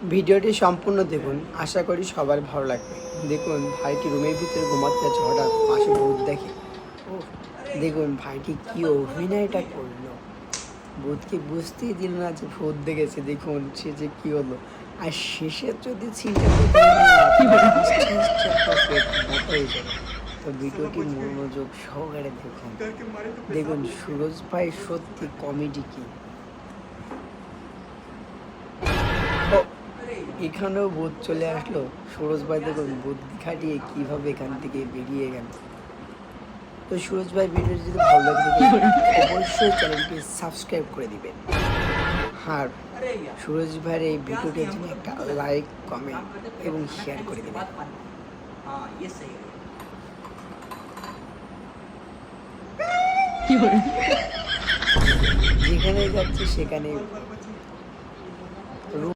ভিডিওটি সম্পূর্ণ দেখুন, আশা করি সবার ভালো লাগবে। দেখুন ভাইটি রুমের ভিতরে ঘুমাতে যাচ্ছে, হঠাৎ পাশে ভূত দেখে। ও দেখুন ভাইটি কি অভিনয়টা করলো, ভূতকে বুঝতেই দিল না যে ভূত দেখেছে। দেখুন সে যে কি হলো, আর শেষে যদি সিনটা হয়ে যাবে। তো ভিডিওটি মনোযোগ সহকারে দেখুন। দেখুন সুরজ ভাই সত্যি কমেডি কি। এখানেও ভূত চলে আসলো। সুরজ ভাই দেখুন বুদ্ধি খাটিয়ে কিভাবে এখান থেকে বেরিয়ে গেল। তো সুরজ ভাই ভিডিও যদি ভালো লাগে অবশ্যই চ্যানেলটি সাবস্ক্রাইব করে দিবেন। আর সুরজ ভাইয়ের এই ভিডিওটির জন্য একটা লাইক, কমেন্ট এবং শেয়ার করে দিবেন। যেখানে যাচ্ছে সেখানে